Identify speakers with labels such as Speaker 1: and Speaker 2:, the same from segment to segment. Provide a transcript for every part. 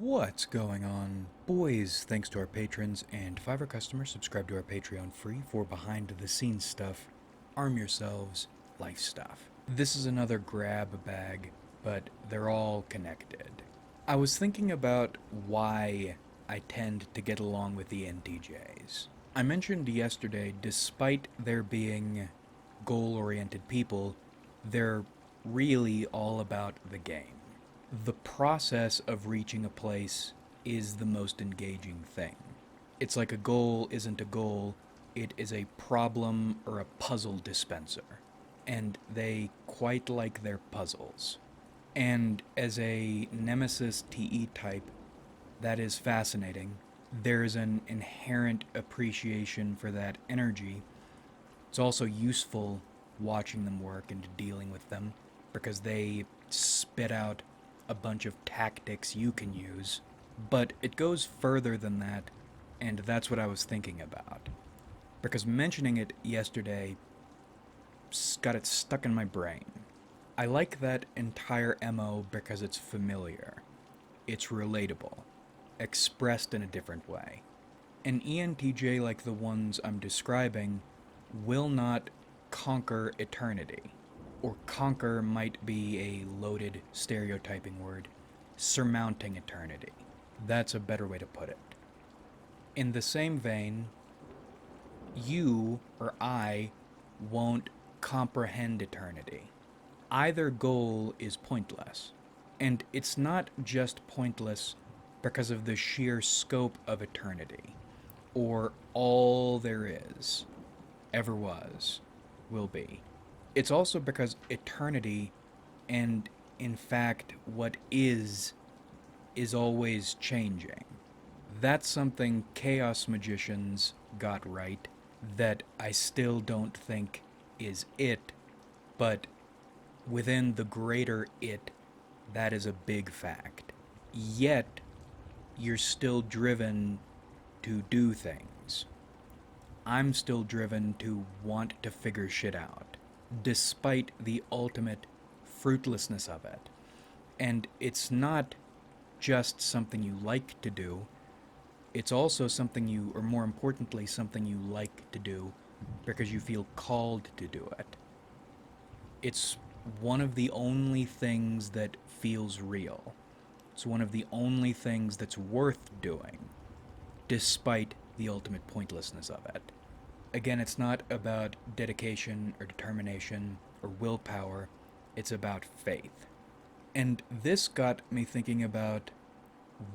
Speaker 1: What's going on, boys? Thanks to our patrons and Fiverr customers, subscribe to our Patreon free for behind-the-scenes stuff, arm yourselves, life stuff. This is another grab bag, but they're all connected. I was thinking about why I tend to get along with the NTJs. I mentioned yesterday, despite there being goal-oriented people, they're really all about the game. The process of reaching a place is the most engaging thing. It's like a goal isn't a goal, it is a problem or a puzzle dispenser. And they quite like their puzzles. And as a Nemesis TE type, that is fascinating. There's an inherent appreciation for that energy. It's also useful watching them work and dealing with them because they spit out a bunch of tactics you can use. But it goes further than that, and that's what I was thinking about. Because mentioning it yesterday got it stuck in my brain. I like that entire MO because it's familiar. It's relatable, expressed in a different way. An ENTJ like the ones I'm describing will not conquer eternity. Or conquer might be a loaded stereotyping word. Surmounting eternity. That's a better way to put it. In the same vein, you or I won't comprehend eternity. Either goal is pointless. And it's not just pointless because of the sheer scope of eternity, or all there is, ever was, will be. It's also because eternity, and in fact what is always changing. That's something chaos magicians got right that I still don't think is it, but within the greater it, that is a big fact. Yet, you're still driven to do things. I'm still driven to want to figure shit out, despite the ultimate fruitlessness of it. And it's not just something you like to do, it's also something you, or more importantly, something you like to do because you feel called to do it. It's one of the only things that feels real. It's one of the only things that's worth doing, despite the ultimate pointlessness of it. Again, it's not about dedication or determination or willpower, it's about faith. And this got me thinking about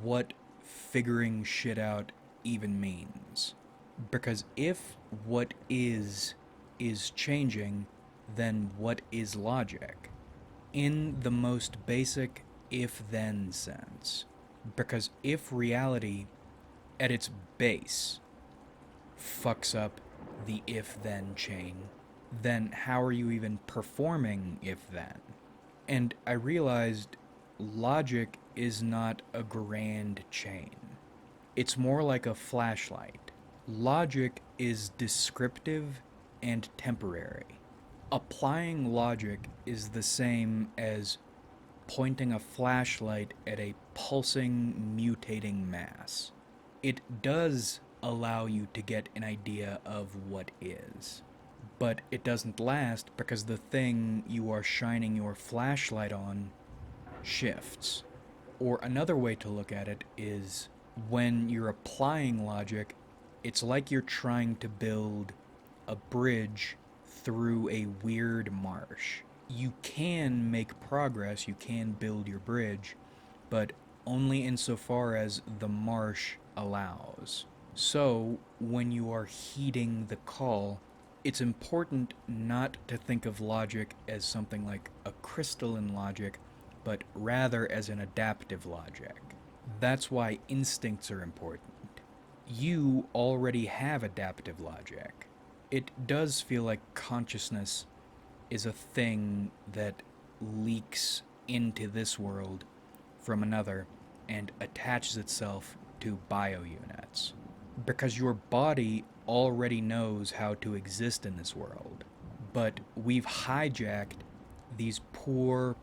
Speaker 1: what figuring shit out even means. Because if what is changing, then what is logic? In the most basic if-then sense. Because if reality, at its base, fucks up the if-then chain, then how are you even performing if-then? And I realized logic is not a grand chain. It's more like a flashlight. Logic is descriptive and temporary. Applying logic is the same as pointing a flashlight at a pulsing, mutating mass. It does allow you to get an idea of what is, but it doesn't last because the thing you are shining your flashlight on shifts. Or another way to look at it is when you're applying logic, it's like you're trying to build a bridge through a weird marsh. You can make progress, you can build your bridge, but only insofar as the marsh allows. So, when you are heeding the call, it's important not to think of logic as something like a crystalline logic, but rather as an adaptive logic. That's why instincts are important. You already have adaptive logic. It does feel like consciousness is a thing that leaks into this world from another and attaches itself to biounits. Because your body already knows how to exist in this world. But we've hijacked these poor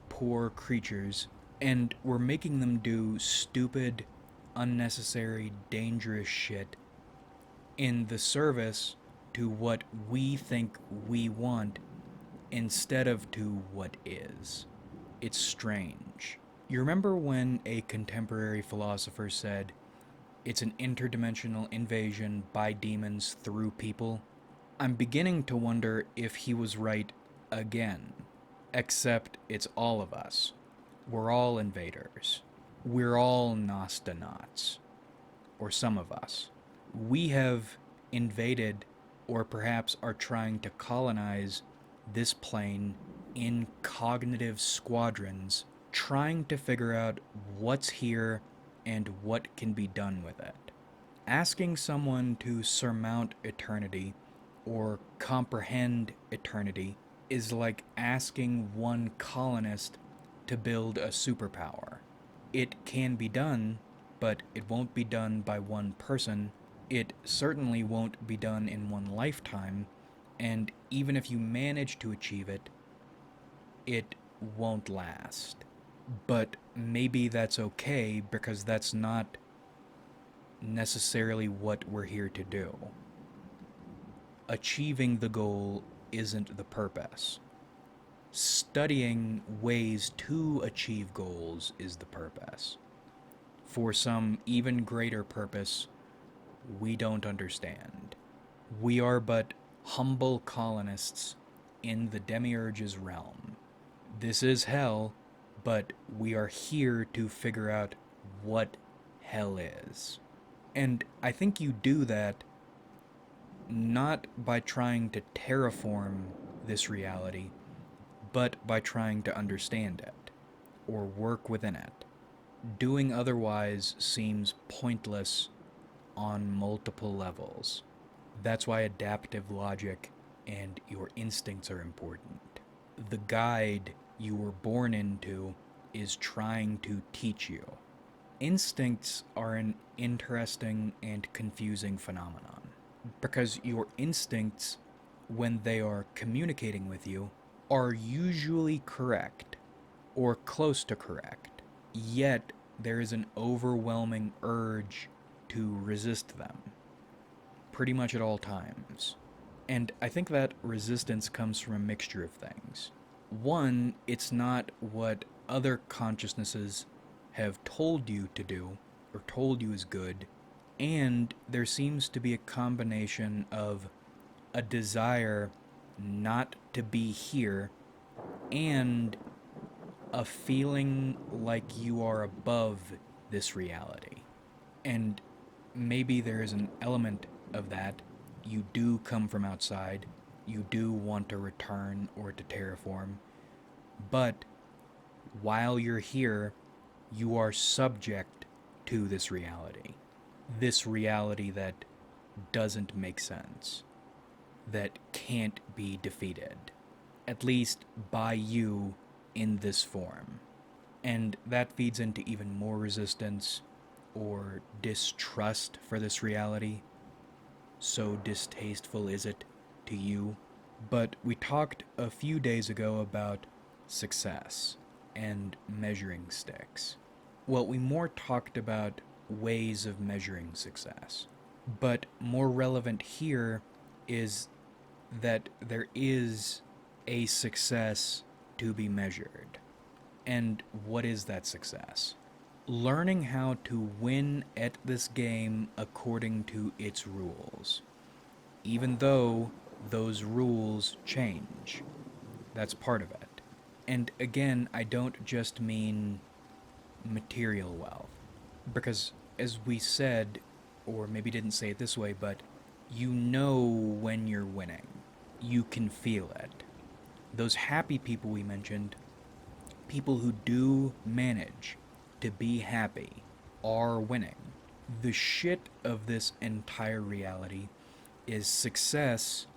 Speaker 1: creatures, and we're making them do stupid, unnecessary, dangerous shit in the service to what we think we want instead of to what is. It's strange. You remember when a contemporary philosopher said, it's an interdimensional invasion by demons through people? I'm beginning to wonder if he was right again. Except it's all of us. We're all invaders. We're all Nostonauts. Or some of us. We have invaded, or perhaps are trying to colonize, this plane in cognitive squadrons, trying to figure out what's here and what can be done with it. Asking someone to surmount eternity or comprehend eternity is like asking one colonist to build a superpower. It can be done, but it won't be done by one person. It certainly won't be done in one lifetime, and even if you manage to achieve it, it won't last. But maybe that's okay because that's not necessarily what we're here to do. Achieving the goal isn't the purpose. Studying ways to achieve goals is the purpose. For some even greater purpose we don't understand. We are but humble colonists in the Demiurge's realm. This is hell, but we are here to figure out what hell is. And I think you do that not by trying to terraform this reality, but by trying to understand it, or work within it. Doing otherwise seems pointless on multiple levels. That's why adaptive logic and your instincts are important. The guide you were born into is trying to teach you. Instincts are an interesting and confusing phenomenon because your instincts, when they are communicating with you, are usually correct or close to correct, yet there is an overwhelming urge to resist them pretty much at all times. And I think that resistance comes from a mixture of things. One, it's not what other consciousnesses have told you to do or told you is good, and there seems to be a combination of a desire not to be here and a feeling like you are above this reality. And maybe there is an element of that. You do come from outside, you do want to return or to terraform, but while you're here, you are subject to this reality. This reality that doesn't make sense, that can't be defeated, at least by you in this form. And that feeds into even more resistance or distrust for this reality. So distasteful is it to you. But we talked a few days ago about success and measuring sticks. Well, we more talked about ways of measuring success. But more relevant here is that there is a success to be measured. And what is that success? Learning how to win at this game according to its rules, even though those rules change. That's part of it. And again, I don't just mean material wealth, because as we said, or maybe didn't say it this way, but you know when you're winning. You can feel it. Those happy people we mentioned, people who do manage to be happy, are winning. The shit of this entire reality is success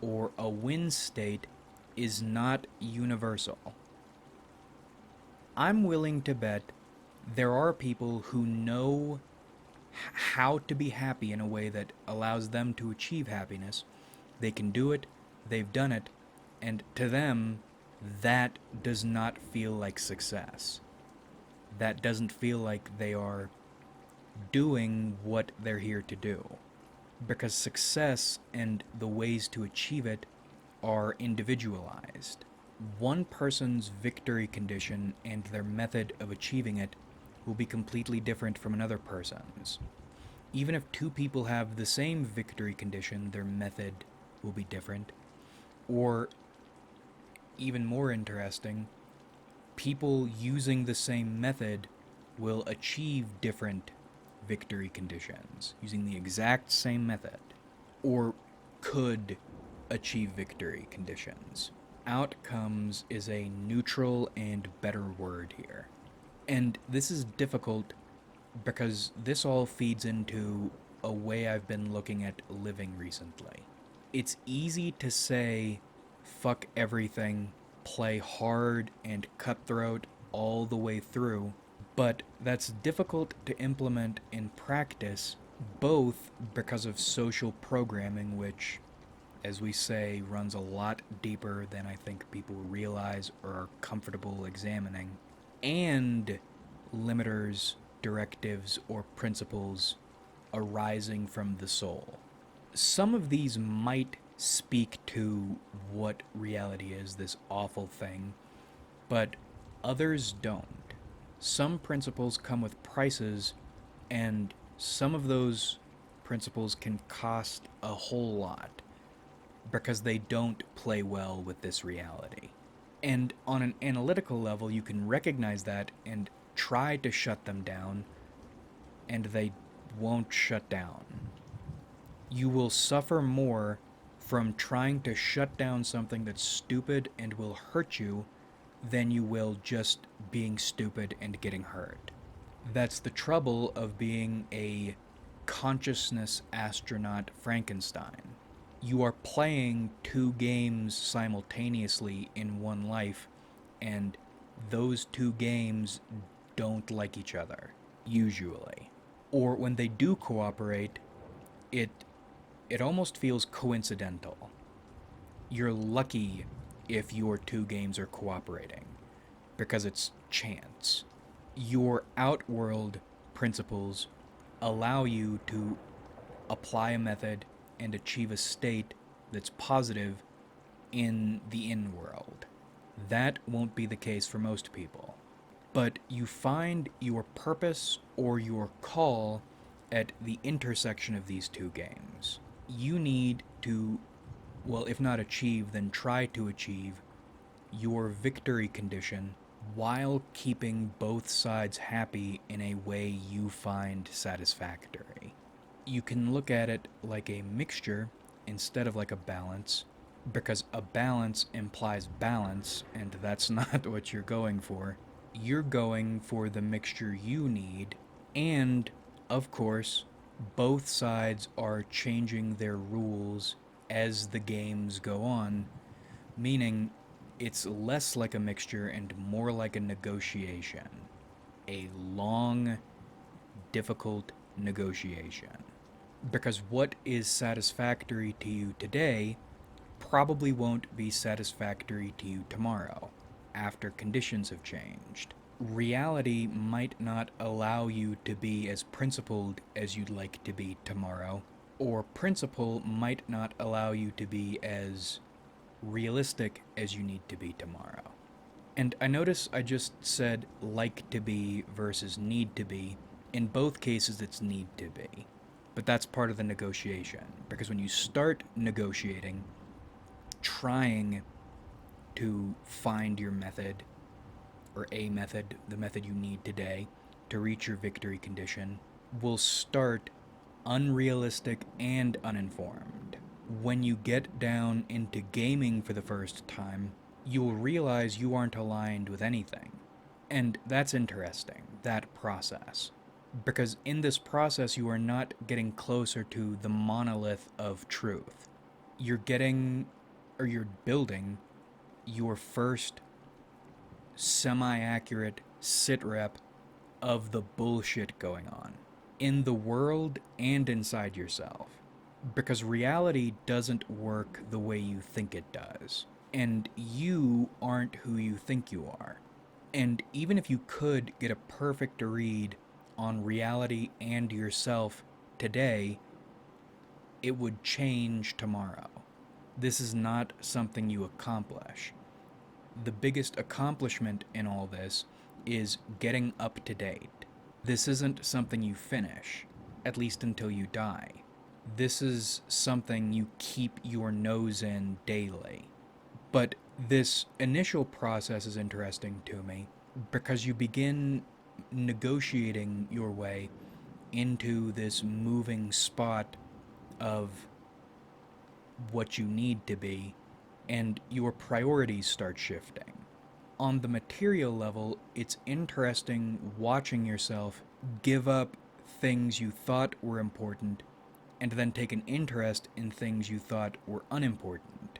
Speaker 1: or a win state is not universal. I'm willing to bet there are people who know how to be happy in a way that allows them to achieve happiness. They can do it, they've done it, and to them, that does not feel like success. That doesn't feel like they are doing what they're here to do. Because success and the ways to achieve it are individualized. One person's victory condition and their method of achieving it will be completely different from another person's. Even if two people have the same victory condition, their method will be different. Or, even more interesting, people using the same method will achieve different victory conditions using the exact same method, or could achieve victory conditions. Outcomes is a neutral and better word here. And this is difficult because this all feeds into a way I've been looking at living recently. It's easy to say, fuck everything, play hard and cutthroat all the way through, but that's difficult to implement in practice, both because of social programming, which, as we say, runs a lot deeper than I think people realize or are comfortable examining, and limiters, directives, or principles arising from the soul. Some of these might speak to what reality is, this awful thing, but others don't. Some principles come with prices, and some of those principles can cost a whole lot because they don't play well with this reality. And on an analytical level, you can recognize that and try to shut them down, and they won't shut down. You will suffer more from trying to shut down something that's stupid and will hurt you than you will just being stupid and getting hurt. That's the trouble of being a consciousness astronaut Frankenstein. You are playing two games simultaneously in one life, and those two games don't like each other, usually. Or when they do cooperate, it it almost feels coincidental. You're lucky if your two games are cooperating, because it's chance. Your outworld principles allow you to apply a method and achieve a state that's positive in the in-world. That won't be the case for most people. But you find your purpose or your call at the intersection of these two games. You need to, well, if not achieve, then try to achieve your victory condition while keeping both sides happy in a way you find satisfactory. You can look at it like a mixture instead of like a balance, because a balance implies balance, and that's not what you're going for. You're going for the mixture you need, and, of course, both sides are changing their rules as the games go on, meaning it's less like a mixture and more like a negotiation. A long, difficult negotiation. Because what is satisfactory to you today probably won't be satisfactory to you tomorrow, after conditions have changed. Reality might not allow you to be as principled as you'd like to be tomorrow, or principle might not allow you to be as realistic as you need to be tomorrow. And I notice I just said like to be versus need to be. In both cases, it's need to be. But that's part of the negotiation, because when you start negotiating, trying to find your method, or a method, the method you need today, to reach your victory condition, will start unrealistic and uninformed. When you get down into gaming for the first time, you'll realize you aren't aligned with anything. And that's interesting, that process. Because in this process, you are not getting closer to the monolith of truth. You're getting, or you're building, your first semi-accurate sit-rep of the bullshit going on in the world and inside yourself. Because reality doesn't work the way you think it does. And you aren't who you think you are. And even if you could get a perfect read on reality and yourself today, it would change tomorrow. This is not something you accomplish. The biggest accomplishment in all this is getting up to date. This isn't something you finish, at least until you die. This is something you keep your nose in daily. But this initial process is interesting to me because you begin negotiating your way into this moving spot of what you need to be, and your priorities start shifting. On the material level, it's interesting watching yourself give up things you thought were important and then take an interest in things you thought were unimportant.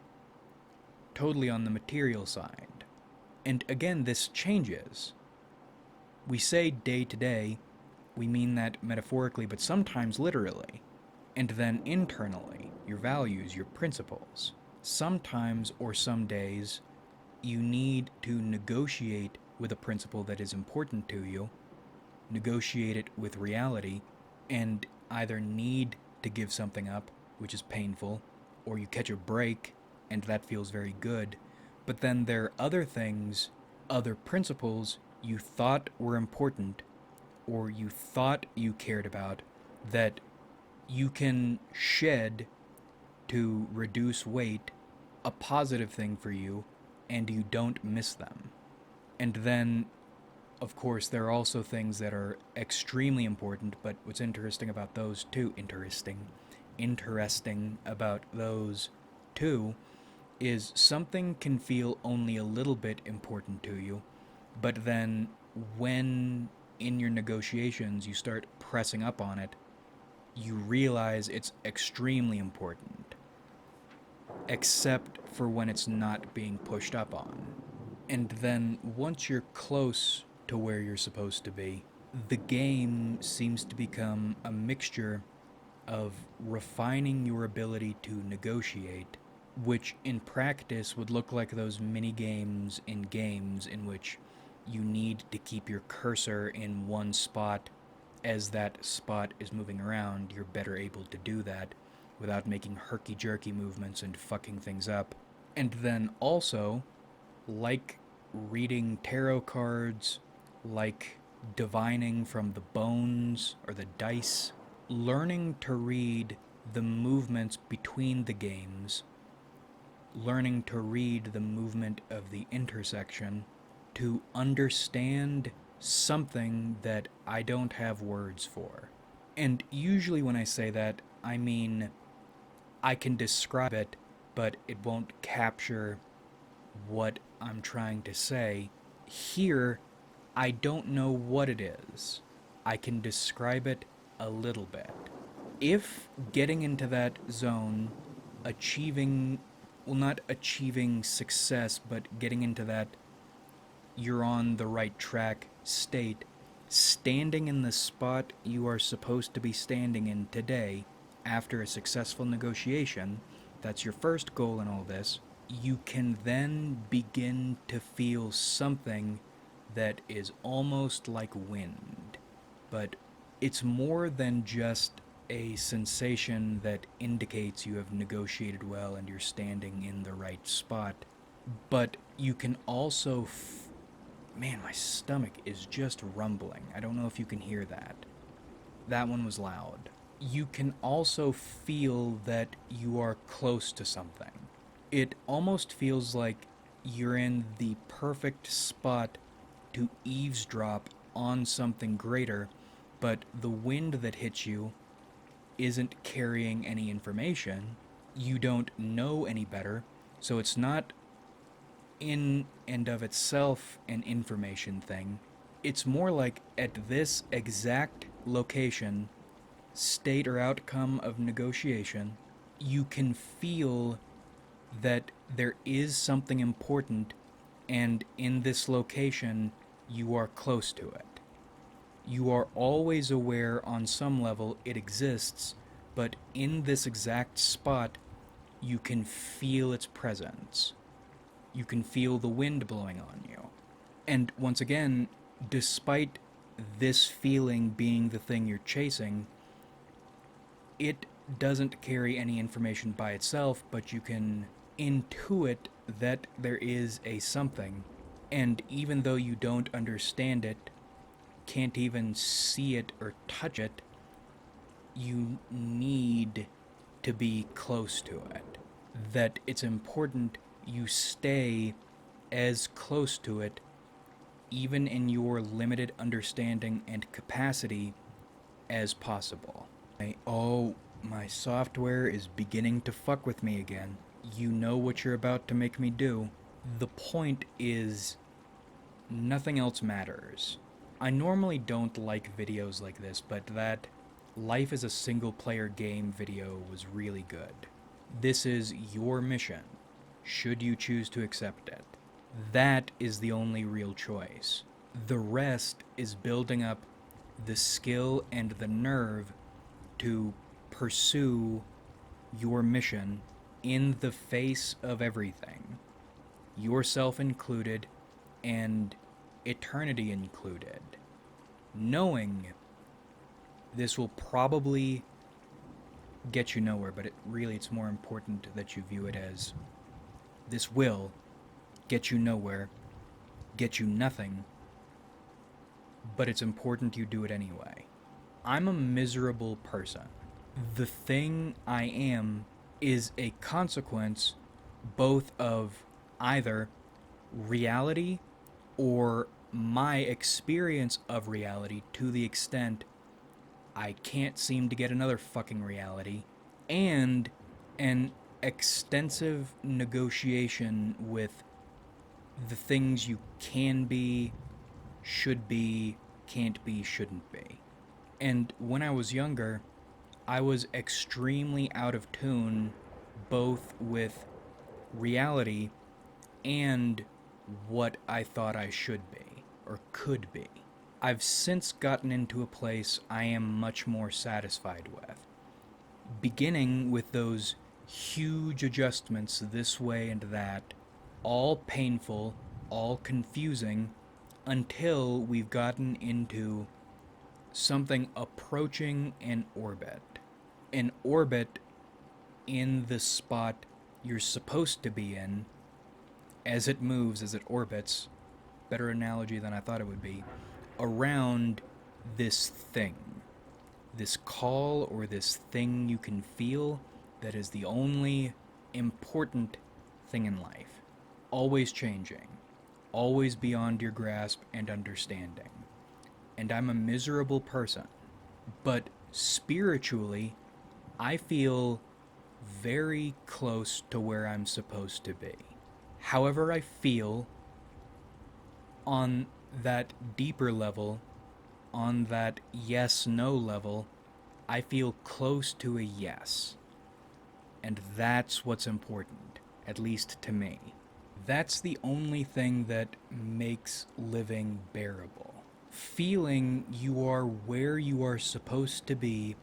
Speaker 1: Totally on the material side. And again, this changes. We say day to day, we mean that metaphorically, but sometimes literally. And then internally, your values, your principles. Sometimes or some days, you need to negotiate with a principle that is important to you, negotiate it with reality, and either need to give something up, which is painful, or you catch a break, and that feels very good. But then there are other things, other principles you thought were important, or you thought you cared about, that you can shed to reduce weight, a positive thing for you, and you don't miss them. And then, of course, there are also things that are extremely important, but what's interesting about those too, interesting about those too, is something can feel only a little bit important to you, but then when in your negotiations you start pressing up on it, you realize it's extremely important, except for when it's not being pushed up on. And then once you're close to where you're supposed to be, the game seems to become a mixture of refining your ability to negotiate, which in practice would look like those mini games in which you need to keep your cursor in one spot. As that spot is moving around, you're better able to do that without making herky-jerky movements and fucking things up. And then also, like reading tarot cards, like divining from the bones or the dice, learning to read the movements between the games, learning to read the movement of the intersection, to understand something that I don't have words for. And usually when I say that, I mean I can describe it, but it won't capture what I'm trying to say. Here, I don't know what it is. I can describe it a little bit. If getting into that zone, not achieving success, but getting into that you're on the right track state, standing in the spot you are supposed to be standing in today after a successful negotiation, that's your first goal in all this, you can then begin to feel something that is almost like wind. But it's more than just a sensation that indicates you have negotiated well and you're standing in the right spot. But you can also man, my stomach is just rumbling. I don't know if you can hear that. That one was loud. You can also feel that you are close to something. It almost feels like you're in the perfect spot to eavesdrop on something greater, but the wind that hits you isn't carrying any information. You don't know any better, so it's not in and of itself an information thing. It's more like at this exact location, state or outcome of negotiation, you can feel that there is something important, and in this location, you are close to it. You are always aware on some level it exists, but in this exact spot, you can feel its presence. You can feel the wind blowing on you. And once again, despite this feeling being the thing you're chasing, it doesn't carry any information by itself, but you can intuit that there is a something. And even though you don't understand it, can't even see it or touch it, you need to be close to it. That it's important you stay as close to it, even in your limited understanding and capacity, as possible. Oh, my software is beginning to fuck with me again. You know what you're about to make me do. The point is, nothing else matters. I normally don't like videos like this, but that life as a single player game video was really good. This is your mission, should you choose to accept it. That is the only real choice. The rest is building up the skill and the nerve to pursue your mission in the face of everything, yourself included and eternity included, knowing this will probably get you nowhere, but it's more important that you view it as this will get you nowhere, get you nothing, but it's important you do it anyway. I'm a miserable person. The thing I am is a consequence both of either reality or my experience of reality to the extent I can't seem to get another fucking reality, and an extensive negotiation with the things you can be, should be, can't be, shouldn't be. And when I was younger, I was extremely out of tune both with reality and what I thought I should be, or could be. I've since gotten into a place I am much more satisfied with, beginning with those huge adjustments this way and that, all painful, all confusing, until we've gotten into something approaching an orbit. An orbit in the spot you're supposed to be in, as it moves, as it orbits, better analogy than I thought it would be, around this thing. This call or this thing you can feel that is the only important thing in life. Always changing. Always beyond your grasp and understanding. And I'm a miserable person. But spiritually, I feel very close to where I'm supposed to be. However I feel on that deeper level, on that yes-no level, I feel close to a yes. And that's what's important, at least to me. That's the only thing that makes living bearable. Feeling you are where you are supposed to be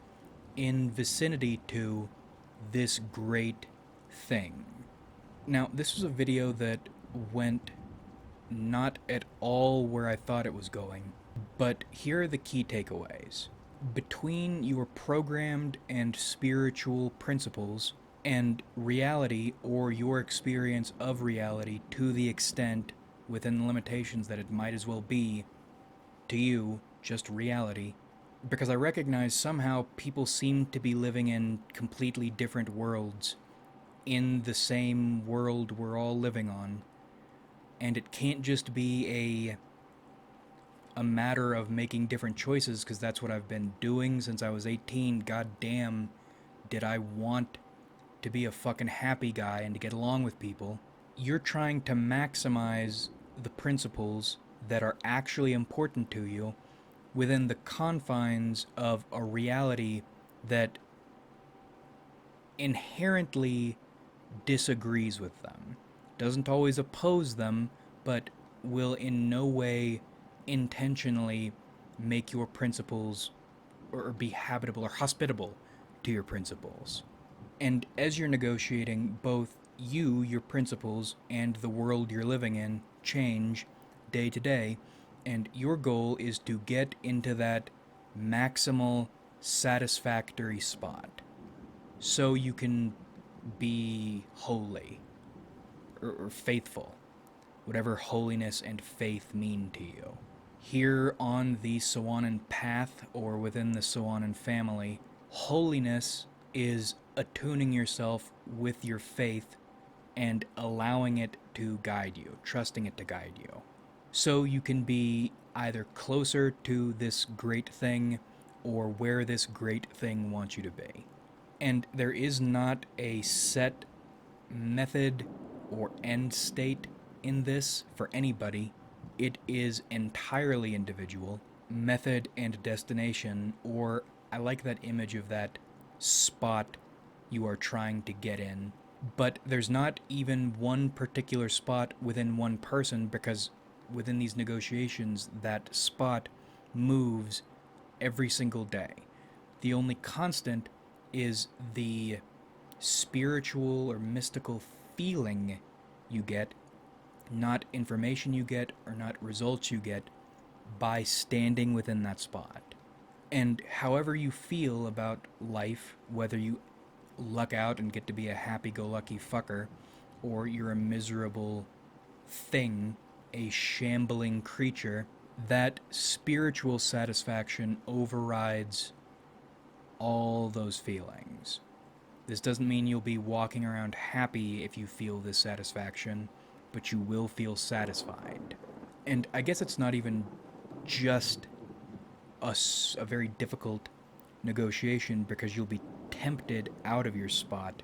Speaker 1: in vicinity to this great thing. Now, this was a video that went not at all where I thought it was going, but here are the key takeaways. Between your programmed and spiritual principles and reality, or your experience of reality to the extent within the limitations that it might as well be to you, just reality, because I recognize somehow people seem to be living in completely different worlds in the same world we're all living on, and it can't just be a matter of making different choices, because that's what I've been doing since I was 18. God damn, did I want to be a fucking happy guy and to get along with people. You're trying to maximize the principles that are actually important to you within the confines of a reality that inherently disagrees with them. Doesn't always oppose them, but will in no way intentionally make your principles or be habitable or hospitable to your principles. And as you're negotiating, both you, your principles, and the world you're living in change day to day, And your goal is to get into that maximal satisfactory spot so you can be holy or faithful, whatever holiness and faith mean to you. Here on the Sawanan path or within the Sawanan family, holiness is attuning yourself with your faith and allowing it to guide you, trusting it to guide you. So you can be either closer to this great thing or where this great thing wants you to be. And there is not a set method or end state in this for anybody. It is entirely individual. Method and destination, or I like that image of that spot you are trying to get in. But there's not even one particular spot within one person, because within these negotiations, that spot moves every single day. The only constant is the spiritual or mystical feeling you get, not information you get or not results you get, by standing within that spot. And however you feel about life, whether you luck out and get to be a happy-go-lucky fucker, or you're a miserable thing, a shambling creature, that spiritual satisfaction overrides all those feelings. This doesn't mean you'll be walking around happy if you feel this satisfaction, but you will feel satisfied. And I guess it's not even just a very difficult negotiation, because you'll be tempted out of your spot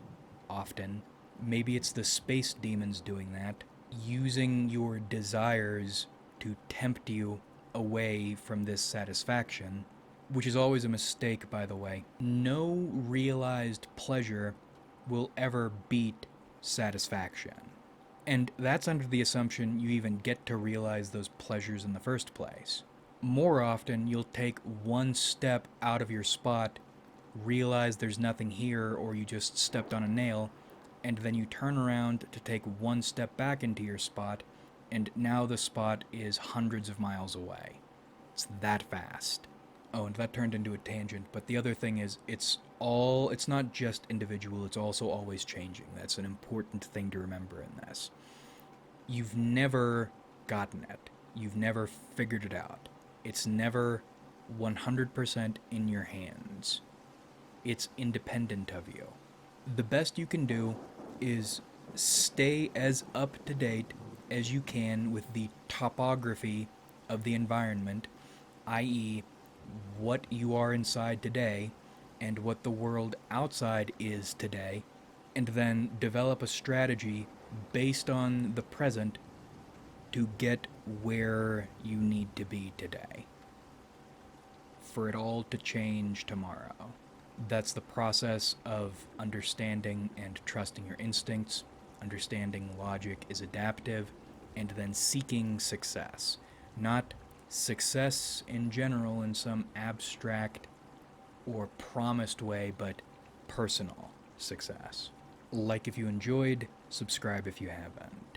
Speaker 1: often. Maybe it's the space demons doing that, using your desires to tempt you away from this satisfaction, which is always a mistake, by the way. No realized pleasure will ever beat satisfaction. And that's under the assumption you even get to realize those pleasures in the first place. More often, you'll take one step out of your spot, realize there's nothing here, or you just stepped on a nail, and then you turn around to take one step back into your spot, and now the spot is hundreds of miles away. It's that fast. Oh, and that turned into a tangent, but the other thing is, it's not just individual, it's also always changing. That's an important thing to remember in this. You've never gotten it. You've never figured it out. It's never 100% in your hands. It's independent of you. The best you can do is stay as up to date as you can with the topography of the environment, i.e., what you are inside today and what the world outside is today, and then develop a strategy based on the present to get where you need to be today, for it all to change tomorrow. That's the process of understanding and trusting your instincts, understanding logic is adaptive, and then seeking success. Not success in general in some abstract or promised way, but personal success. Like if you enjoyed, subscribe if you haven't.